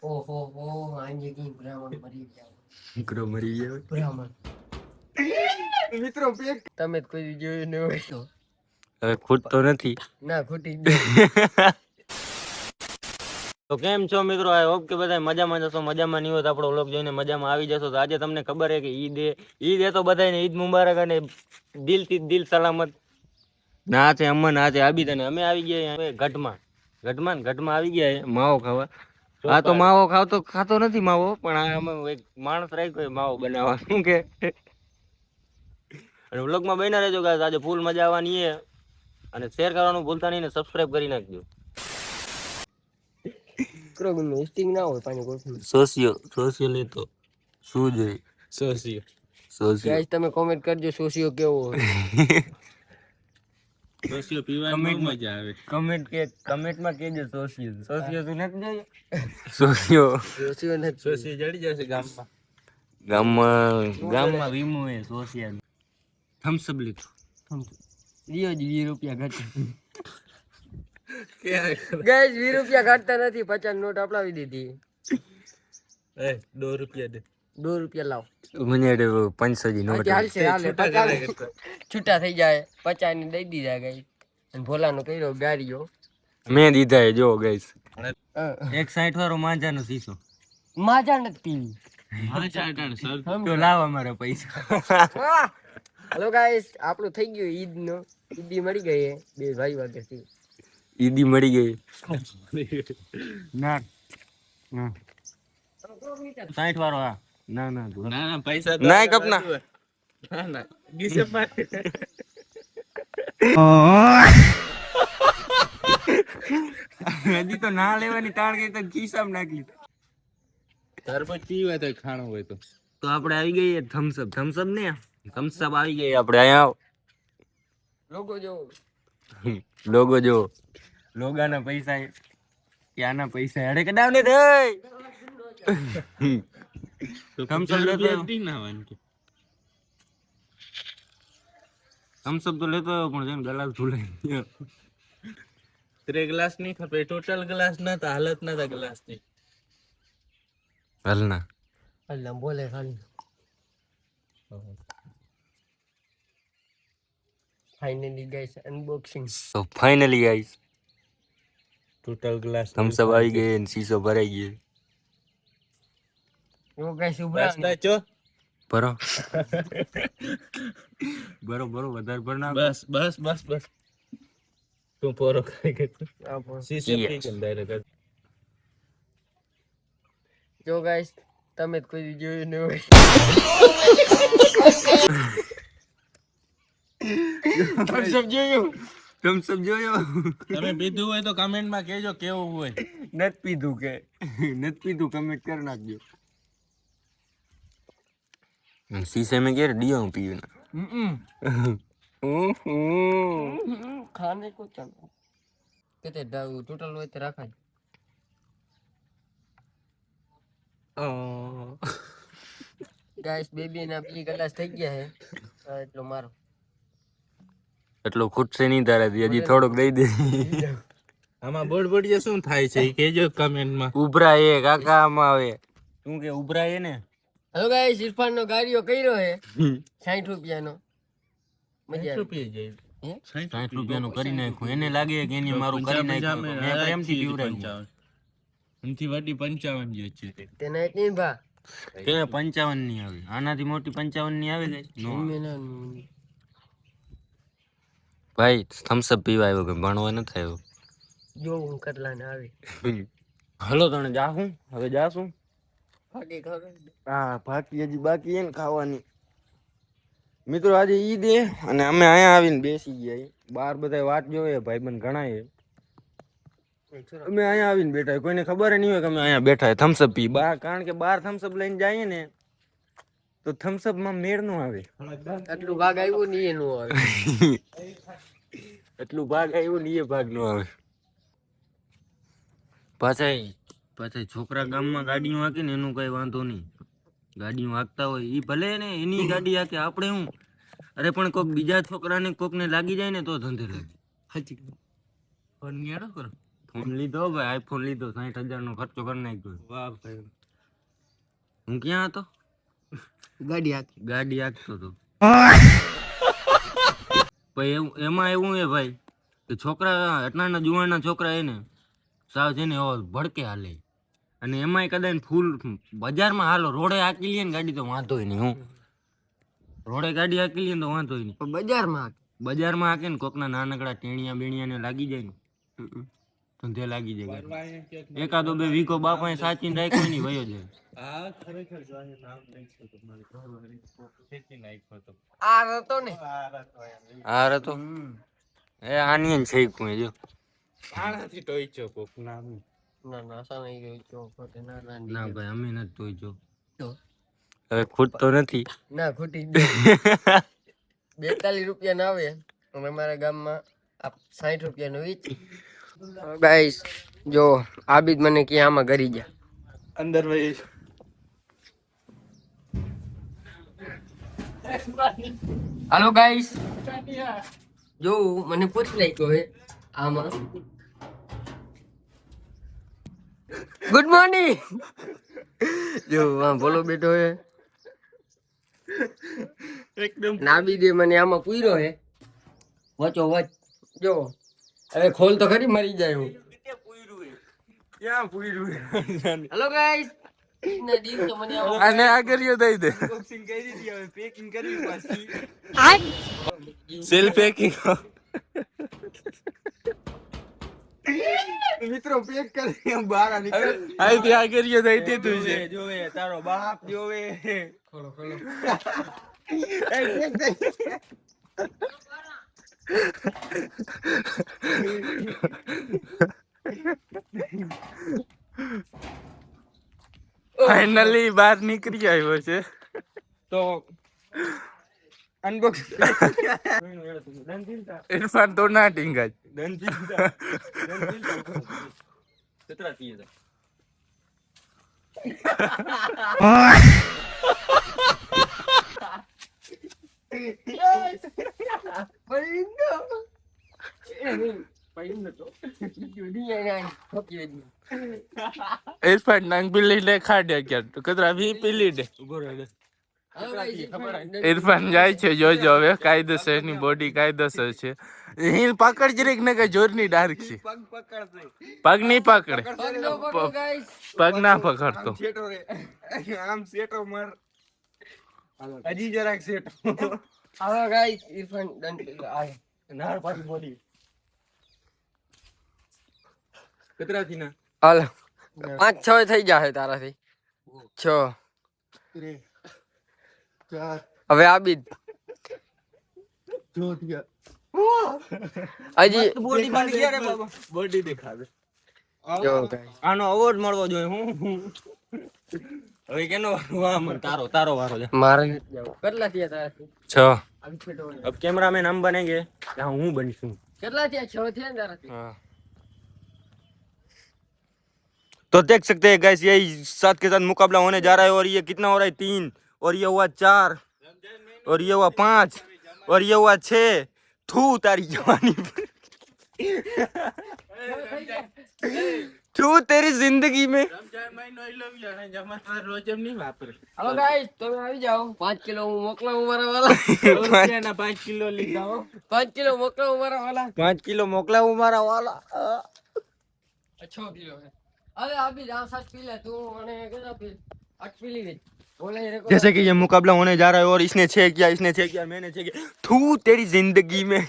ઓહો આજે કી બ્રાહ્મણ મરી ગયા. દીકરો મરી ગયો બ્રાહ્મણ મિત્રો તમે કોઈ જોયું ન હોય તો હવે ખૂટતો નથી. ના ખૂટી ગયો. તો કેમ છો મિત્રો? આઈ હોપ કે બધા મજામાં જશો. મજામાં નહીં હોય તો આપણો વ્લોગ જોઈને મજામાં આવી જશો. તો આજે તમને ખબર છે કે ઈદ એ તો બધાને ઈદ મુબારક અને દિલથી દિલ સલામત. ના છે અમન, આ છે આબિદ અને અમે આવી ગયા હવે ગઢમાં આવી ગયા માવો ખાવા. આ તો માવો ખાતો નથી માવો, પણ આ અમે એક માણસ રાખ્યો માવો બનાવવા. શું કે અને વ્લોગમાં બન્યા રહેજો ગાઈસ. આજે ફૂલ મજા આવવાની છે અને શેર કરવાનું ભૂલતા નહીં ને સબસ્ક્રાઇબ કરી નાખજો. ક્રોગનું સ્ટિંગ ના હોય પાણી કોફી. સોશિયો લેતો શું જોઈએ? સોશિયો ગાઈસ તમે કોમેન્ટ કરજો સોશિયો કેવો હોય. સોશિયો પીવાની મજા આવે. કમેન્ટમાં કહેજો સોશિયો તું નથી જોઈએ? સોશિયો જડી જશે ગામમાં વીમો હે સોશિયો. થમ્સ અપ લીધું. લિયો જ 20 રૂપિયા ઘટે. ગાઈસ 20 રૂપિયા ઘટતા નથી. 50 નોટ અપડાવી દીધી. 2 રૂપિયા દે. 2 રૂપિયા લાવ. મને 500 નોટ હાલે છૂટા થઈ જાય. 50 ની દઈ દીધા ગાઈસ. અને ભોલાનો કર્યો ગાડીઓ મેં દીધા હે જો ગાઈસ. એક 60 વાળો માંજાનો શીશો. માજા નથી પીવી. તો લાવ અમારા પૈસા. હેલો ગાઈસ, આપણું થઈ ગયું ઈદી મળી ગઈ 2 ભાઈ વાગ્યાથી. ઈદી મળી ગઈ ના 60 વાળો. હા ના પૈસા ના કપના ના ગીસે મારે. હજી તો ના લેવાની તાણ ગઈ તો ખિસ્સામાં નાખી. તરબત પીવા તો ખાણો હોય તો આપણે આવી ગઈ થમ્સ અપ ને થમ્સ અપ આવી ગઈ આપણે. અહીંયા લોગો જો લોગાના પૈસા ક્યાંના પૈસા હેડે કડાવ ને દે. થમ્સ અપ લેતો થમ્સ અપ તો લેતો પણ જેમ ગ્લાસ ભૂલાઈ ગયો. 3 ગ્લાસ નહીં ખપે, ટોટલ ગ્લાસ ના તા હાલત ના તા ગ્લાસ ની હાલના બોલે ખાલી. Finally guys unboxing. તો finally guys total glass Thums Up આવી ગઈ અને શીશો ભરાઈ ગયો. ઓ ગાઈસ ઉભરા ચો ભરો ભરો વધારે ભર ના. બસ તું પોરો ખાઈ ગયો. શીશો પી ગયો ડાયરેક્ટ. જો ગાઈસ તમે કોઈ જોયું ન હોય થમ્સ અપ જોયો. તમે પીધું હોય તો કમેન્ટ માં કહેજો કેવું હોય. નથી પીધું કમેન્ટ કરી નાખજો. शीशे में क्या दिया हूँ पीना. खाने को चलो कहते टोटल હોય તો રાખાય. ગાઈસ બેબી ના 2 ગ્લાસ થઈ ગયા હે. એટલો મારો એટલો ખૂટશે નહીં તારાથી. હજી થોડોક દઈ દે. આમાં બોડબોડિયા શું થાય છે કહેજો કમેન્ટ માં. ઉભરા એ કાકા આમાં આવે શું કે ઉભરા એ ને. હેલો ગાઈસ, ઇરફાન નો ગાડીઓ કર્યો હે 60 રૂપિયાનો. મજા 60 રૂપિયાનું કરી નાખ્યું. એને લાગે કે એને મારું કરી નાખ્યું. મેં પ્રેમથી પીવરાવ્યું. એમથી વાડી 55 જે છે તેને એટલી ભા તેને 55 ની આવે. આનાથી મોટી 55 ની આવે ગાઈસ. નો ભાઈ થમ્સ અપ પીવા આવ્યો કે ભણવા ન થાય. જો હું કરલા ને આવે. હલો તને જાશું હવે જાશું. ફાકી ખાવે. હા ફાકી હજી બાકી છે ને ખાવાની. મિત્રો આજે ઈદ હે અને અમે અહીંયા આવીને બેસી ગયા. બહાર બધા વાત જોવે ભાઈબંધ ઘણા છે. અમે અહીંયા આવીને બેઠા. કોઈને ખબર નહીં હોય કે અમે અહીંયા બેઠા થમ્સ અપ પી. કારણ કે બહાર થમ્સ અપ લઈને જઈએ ને તો થમ્સ અપ માં મેળ નો આવે. એટલું ભાગ આવ્યું નહીં એનું આવે. એટલું ભાગ આવ્યું ને એ ભાગ નો આવે. પાછા છોકરા ગામમાં ગાડીઓ હાકે ને એનું કઈ વાંધો નહીં. ગાડીઓ હાકતા હોય એ ભલે ને એની ગાડી હાકે આપણે હું. અરે પણ કોક બીજા છોકરાને કોક ને લાગી જાય ને તો ધંધે લાગે. ફોન કરો ફોન લીધો ભાઈ, આઈફોન લીધો, 60,000 નો ખર્ચો કરી નાખ્યો. વાહ ભાઈ. હું ક્યાં હતો? ગાડી હાંકતો હતો. પછી એમાં એવું હે ભાઈ કે છોકરા એટલાના જુવાનના છોકરા એને સાવ છે ને ભડકે હાલે, અને એમાંય કદાચ ફૂલ બજારમાં હાલો રોડે હાકી લઈએ ને ગાડી તો વાંધો નહીં. હું રોડે ગાડી હાકી લઈએ ને તો વાંધો નહીં. બજારમાં હાકે ને કોકના નાનકડા ટેણિયા બેણિયા ને લાગી જાય ને ધંધે લાગી જાય ગાડી. એકાદો બે વીઘો બાપાએ સાચીને રાખ્યો નહીં વયો જાય. આ રતો એ આની છે કોઈ જો આનાથી ટોઈ છો કોક ના ભાઈ અમે નથી ટોઈ છો. હવે ખૂટતો નથી ના ખોટી 42 રૂપિયા ના આવે અમે મારા ગામમાં 60 રૂપિયાનું વેચી. ગાઈસ જો આબિદ મને કે આમાં ગરી ગયા અંદર વહી. હાલો ગાઈસ જો મને પૂછી નાખ્યો હે આમાં. Good morning. જો બોલો બેટો હે એકદમ નાબી દે મને આમાં પૂર્યો હે વચો વચ. જો હવે ખોલ તો ખરી મરી જાય હું. ક્યાં પૂર્યું? હેલો ગાઈસ ને દિવસો મને આને આગળિયો દઈ દે. અનબોક્સિંગ કરી દીધી, હવે પેકિંગ કરવી પાછી. સેલ પેકિંગ મિત્રો પેક કરી બહાર નીકળ. આઈ તે આગળિયો દઈ દે તું છે. જોવે તારો બાપ જોવે. ખોલો ખોલો. ફાઇનલી બહાર નીકળી આવ્યો છે તો અનબોક્સ ઇરફાન તો ના ટીંગા કેટલા થઈએ ઇરફાન નંગ બિલ્લી લે ખાડે કે તો કતરા વી પીલી દે. ઇરફાન જાય છે જોજો હવે કાયદેસર ની બોડી કાયદેસર છે. હિલ પકડ જરીક ને કે જોરની ડાર્ક છે. પગ નહીં પકડે, પગ ના પકડતો. આમ સેટો માર હજી જરાક સેટો. હવે ગાઈસ ઇરફાન દંડ આ નાર પાછી બોડી કેટલાથી ના હાલ 5-6 થઈ જાય તારાથી 6 4. હવે આબિદ જો થયા હજી બોડી બની ગયા રે બાબા. બોડી દેખાડે જો આનો અવોર્ડ મળવો જોઈએ. હું હવે કેનો વારો? તારો વારો છે. મારે કેટલા થયા તારાથી? 6. अब कैमरामैन हम बनेंगे या हूँ बनीशू. કેટલા થયા? 6 થયા ને તારાથી? हाँ तो देख सकते हैं गाइस यही साथ के साथ मुकाबला होने जा रहा है. और ये कितना हो रहा है? 3 और ये हुआ 4 और ये हुआ 5 और ये हुआ 6. थू तारी जवानी थू तेरी जिंदगी में. हेलो गाइस તમે આવી જાઓ. 5 કિલો હું મોકલાવું મારા વાલા. 5 કિલો લીધા હો. 5 કિલો મોકલાવું મારા વાલા. 5 किलो मोकलाऊं मारा वाला. 6 કિલો है. अरे अभी जहाँ साथ पी ले तू मैंने कितना पी 8 पी ली बोले ये को. जैसे कि ये मुकाबला होने जा रहा है और इसने 6 किया, इसने 6 किया, मैंने 6 किया. थू तेरी जिंदगी में.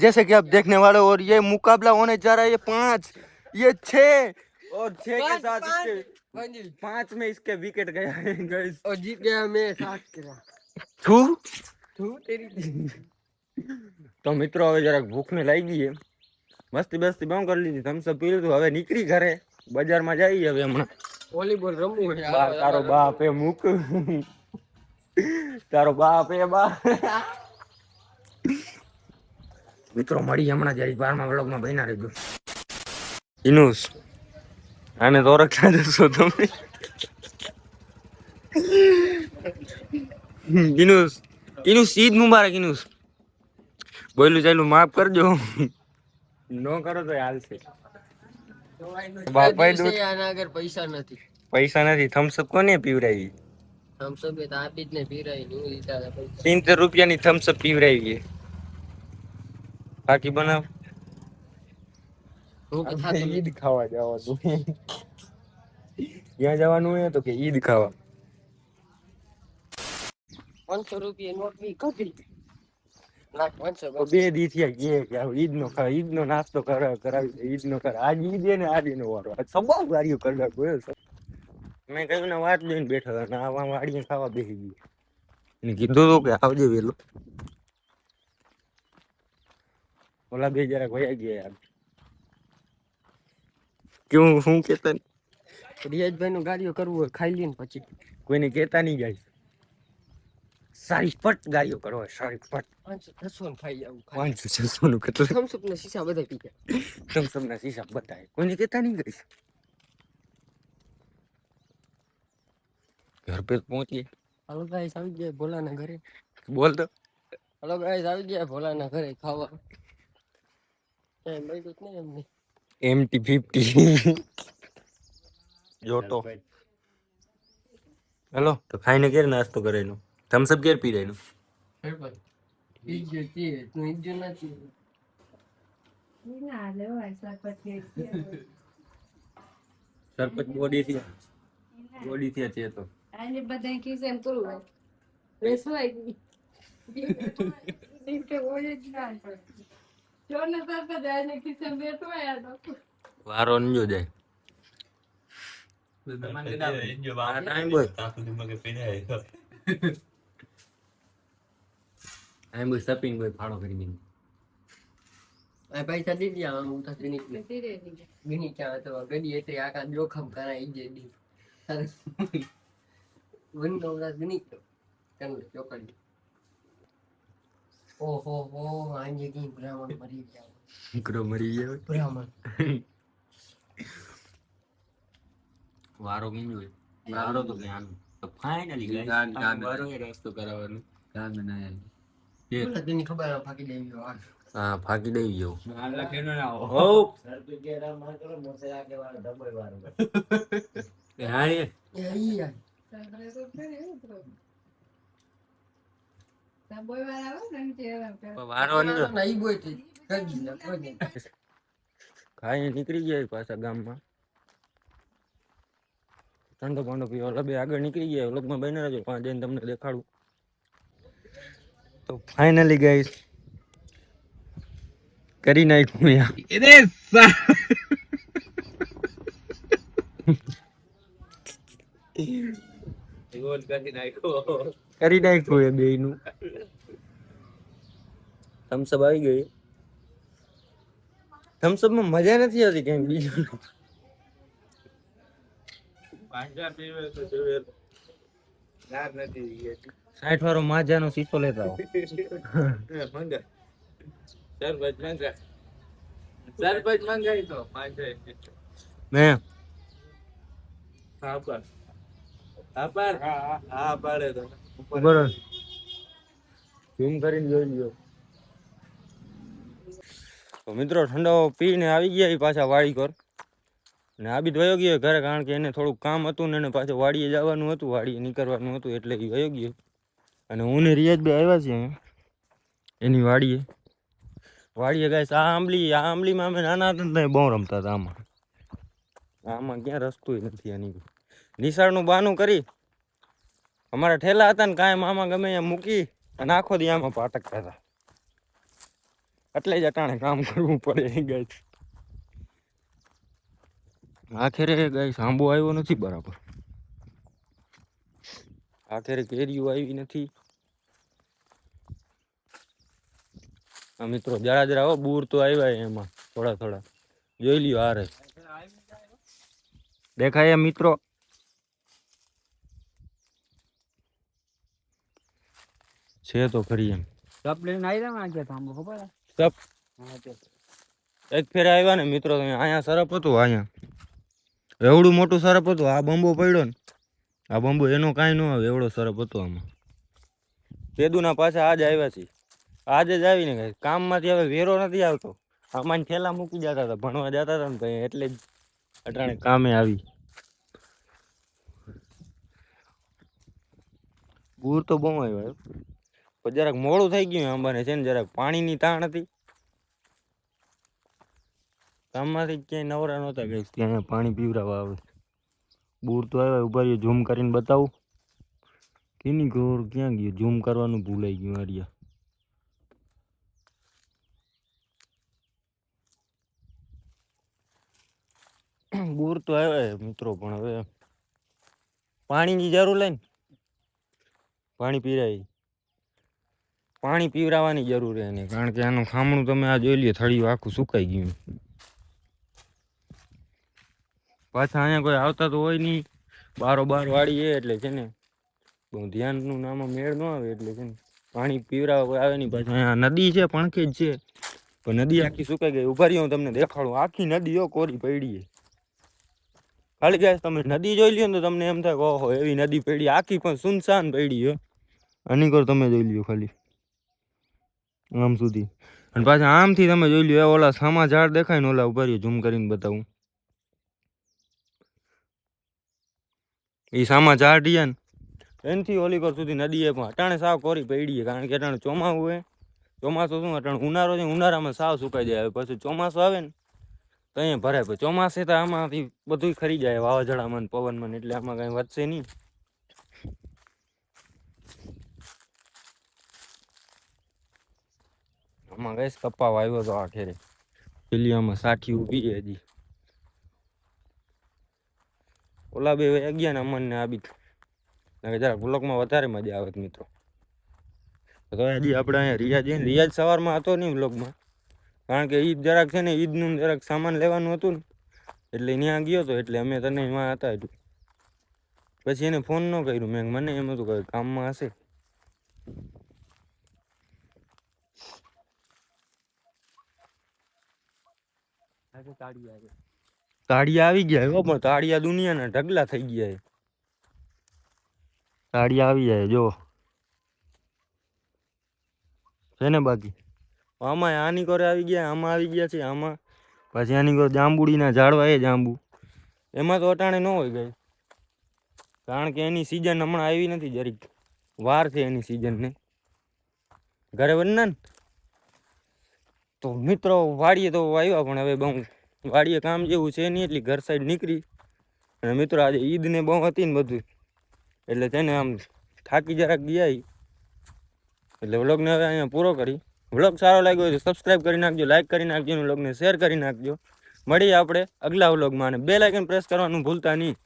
जैसे कि आप देखने वाले हो और ये मुकाबला होने जा रहा है. ये 5 ये 6 और 6 के साथ इसके 5 में इसके विकेट गया है गाइस. और जीत गया मैं 7 किलो. थू तू तेरी. તો મિત્રો હવે જરાક ભૂખ ને લાગી છે. મસ્તી બસ્તી બહુ કરી લીધી, થમ્સઅપ પી લીધું. હવે નીકળી ઘરે બજારમાં જઈએ. હવે હમણાં વોલીબોલ રમવું છે. તારો બાપ એ મૂક, તારો બાપ એ બા. મિત્રો મળી હમણાં જરી 12મા વ્લોગમાં બન્યા રહેજો. ઇનુસ આને તો ઓળખતા જશો તમે. ઇનુસ ઇનુસ ઈદ મુબારક. ઇનુસ બોલું ચાલું માફ કરજો. નો કરો તો હાલશે. બાપા દિવસે આના આગળ પૈસા નથી. પૈસા નથી. થમ્સઅપ કોને પીવરાવી? થમ્સઅપ એ તો આપી જ ને પીરાય નું લીધા હતા પૈસા. 70 રૂપિયાની થમ્સઅપ પીવરાવી. બાકી બનાવ. હું કે થાતું ઈદ ખાવા જવાનું. ક્યાં જવાનું હોય તો કે ઈદ ખાવા. 500 રૂપિયા નોટ બી કાઢી. લાખ 500 બે દી થયા કે ઈદ નો નાસ્તો કરાવી ઈદ નો કર. આજ ઈદ ને આજ નો વારો. સબા ગાડીઓ કરવા ગયો. મેં કહ્યું ને વાત લઈને બેઠો ને આ વાડીએ ખાવા બેસી ગયો. એને કીધું તો કે આવજે વેલો. ઓલા બે જરાક વયા ગયા યાર. કેવું શું કેતા રિયાજભાઈ નું ગાડીઓ કરવું હોય ખાઈ લઈને પછી કોઈને કેતા નહીં જાય. સારી ફટ ગાડીઓ કરવા સારી ફટ 500 ને ખાઈ આવું. 500-600 નું કેટલું થમ્સઅપ ના શીશા બધા પી ગયા. થમ્સઅપ ના શીશા બતાય કોઈને કેતા નહીં ગઈ. ઘર पे પહોંચીએ. હાલો ગાઈસ આવી ગયા ભોલાના ઘરે. બોલ તો. હાલો ગાઈસ આવી ગયા ભોલાના ઘરે ખાવા. એ મળ્યું જ નહીં એમને. MT50 જોતો. હેલો તો ખાઈને કેર નાસ્તો કરેલો. થમ્સઅપ કેર પી રહેલો. ઈજો છે તું ઈજો નથી. ના લેવાય સરપંચ બોડી થી છે તો આને બધા કીધું એમ કરું હોય રેસવાય કે ઓય જ ના જો ને સરપંચ આને કીધું બેઠવાય આ તો વારો નજો જાય. સપિંગ બોય ફાળો કરી દીધો. આ પૈસા દીધી આમ હું થતી નીકળે ગણી ક્યાં તો ગડી એટલે આખા જોખમ કરાય જે દી વનનો રાત નીકળ્યો કંદ ચોકડી. ઓહો હો આજે કી બ્રાહ્મણ મરી ગયા. દીકરો મરી ગયો. બ્રાહ્મણ વારો કેજો વારો તો કે આનું તો ફાઇનલી ગાઈસ વારો એ રસ્તો કરાવવાનું કામ ના એ બોલા તેની ખબર આ ફાકી દેવી આ હા ફાકી દઈ ગયો. આલા કેનો ના ઓ સરપંચ કે રામ માં કરો મોસે આગે વાળો ડબલ વાળો એ હારી એ ઈ આ સરપંચ તો ફેરે ઉતરો તા બોય વાળા આવે ને કે વારો નજો ના ઈ બોય થી કરી લે કોઈ નહીં. ખાઈ નીકળી ગયા પાછા ગામમાં. ઠંડો પાંડો પીવા લબે આગળ નીકળી ગયા. વ્લોગમાં બને રહેજો. 5 જઈને તમને દેખાડું. તો ફાઇનલી ગાઈસ કરી નાખ્યું યાર. કરી નાખ્યું એ બેયનું. થમ્સઅપ આવી ગઈ. થમ્સઅપ માં મજા નથી આવતી કઈ બીજું. 60 વાળો માજાનો શીશો લેતા આવો. સરપંચ મંગાઈ તો મેં હા પાડે તો ઉપર ઝૂમ કરીને જોઈ લ્યો. તો મિત્રો ઠંડો પીને આવી ગયા એ પાછા વાડી કર ને આ બી વયો ગયો ઘરે કારણ કે એને થોડુંક કામ હતું ને એને પાછું વાડીએ જવાનું હતું. વાડીએ નીકળવાનું હતું એટલે એ વયો ગયો. અને હું ને રિયાજભાઈ આવ્યા છીએ એની વાડીએ. ગાઈસ આ આંબલીમાં અમે નાના હતા ને બહુ રમતા હતા. આમાં ક્યાં રસ્તો નથી. આની નિશાળનું બહાનું કરી અમારા ઠેલા હતા ને કાંઈ મામા ગમે એમ મૂકી અને આખો દી આમાં પાટકતા હતા. એટલે જ અટાણે કામ કરવું પડે ગાઈસ. આખરે ગાઈસ આંબો આવ્યો નથી બરાબર. આખરે કેરીઓ આવી નથી. આ મિત્રો જરા હો બૂર તો આવ્યા એમાં થોડા જોઈ લ્યો. હારે દેખાય મિત્રો. છે તો ખરી એમ. કપ લઈને આવી રહ્યા આજે થાંભો ખબર સપ એક ફેર આવ્યા ને મિત્રો અહીંયા સરપ હતું. અહીંયા એવડું મોટું સરપ હતું. આ બંબો પડ્યો ને આ બંબો એનો કાંઈ ન આવે એવડો સરપ હતો આમાં. કેદુના પાછા આજ આવ્યા છે. આજે જ આવીને ગઈ કામમાંથી હવે વેરો નથી આવતો. આમાં ઠેલા મૂકી જતા હતા, ભણવા જતા હતા ને તો એટલે જ અટાણે કામે આવી. પૂર તો બહુ આવ્યો, પણ જરાક મોડું થઈ ગયું આંબાને છે ને, જરાક પાણીની તાણ હતી. ગામમાંથી ક્યાંય નવરા નહોતા ગઈ ત્યાં પાણી પીવડાવવા આવે. બૂર તો આવ્યા, ઉભા રહ્યો ઝૂમ કરીને બતાવું. કેની ઘોર ક્યાં ગયું, ઝૂમ કરવાનું ભૂલાઈ ગયું. આર્યા બૂર તો આવ્યા મિત્રો, પણ હવે પાણીની જરૂર લઈને પાણી પીરાય, પાણી પીવડાવવાની જરૂર એને, કારણ કે આનું ખામણું તમે આ જોઈ લ્યો, થળિયું આખું સુકાઈ ગયું. પાછા અહીંયા કોઈ આવતા તો હોય નહીં, બારોબાર વાળી એ એટલે છે ને બહુ ધ્યાનનું નામાં મેળ ન આવે એટલે છે ને પાણી પીવડાવવા કોઈ આવે નહીં. પાછું અહીંયા નદી છે, પણખે જ છે, પણ નદી આખી સુકાઈ ગઈ. ઉભા રહ્યો હું તમને દેખાડું, આખી નદીઓ કોરી પડી. ખાલી ગાય તમે નદી જોઈ લ્યો ને તો તમને એમ થાય કે ઓહો એવી નદી પડી, આખી પણ સુનસાન પડી હો. આની કર તમે જોઈ લ્યો ખાલી આમ સુધી, અને પાછા આમથી તમે જોઈ લ્યો, ઓલા સામા ઝાડ દેખાય ને, ઓલા ઉભા રહ્યો ઝૂમ કરીને બતાવું, એ સામા ઝાડ રહ્યા ને એનથી ઓલી કર સુધી નદી એ પણ અટાણે સાવ કોરી પડી. કારણ કે અટાણે ચોમાસું હોય, ચોમાસું શું અટાણે ઉનાળો છે, ઉનાળામાં સાવ સુકાઈ જાય. પછી ચોમાસું આવે ને તો અહીંયા ભરાય. પછી ચોમાસે તો આમાંથી બધું ખરી જાય વાવાઝોડામાં ને પવનમાં, એટલે આમાં કઈ વધશે નહીં. આમાં ગેસ કપાવ આવ્યો તો આ ખેરે પેલી આમાં સાઠી ઊભી છે હજી. ઓલા બે ગયા ને અમન ને આ બી જરાક બ્લોકમાં વધારે મજા આવે મિત્રો. તો હજી આપણે અહીંયા રિયાજ છે ને, રિયાજ સવારમાં હતો નહીં બ્લોકમાં, કારણ કે ઈદ જરાક છે ને, ઈદનું જરાક સામાન લેવાનું હતું ને એટલે ત્યાં ગયો હતો, એટલે અમે તને એમાં હતા એટલું. પછી એને ફોન ન કર્યું મેં, મને એમ હતું કે કામમાં હશે. તાળિયા આવી ગયા હો, પણ તાળિયા દુનિયાના ઢગલા થઈ ગયા. તાળિયા આવી જાય જો છે ને. બાકી આમાં આની કોરે આવી ગયા, આમાં આવી ગયા છે, આમાં પછી આની કોર જાંબુડીના ઝાડવા એ જાંબુ, એમાં તો અટાણે ન હોય ગઈ, કારણ કે એની સિઝન હમણાં આવી નથી, જરીક વાર છે એની સિઝનને. ઘરે બનના ને તો મિત્રો વાડીએ તો આવ્યા, પણ હવે બહુ વાડીએ કામ જેવું છે નહીં, એટલે ઘર સાઈડ નીકળી. અને મિત્રો આજે ઈદને બહુ હતી ને બધું, એટલે તેને આમ થાકી જરાક ગયા, એટલે વ્લોગને હવે અહીંયા પૂરો કરી. વ્લોગ સારો લાગ્યો હોય તો સબસ્ક્રાઈબ કરી નાખજો, લાઈક કરી નાખજો, અને વ્લોગને શેર કરી નાખજો. મળીએ આપણે અગલા વ્લોગમાં, અને બેલ આઇકન પ્રેસ કરવાનું ભૂલતા નહીં.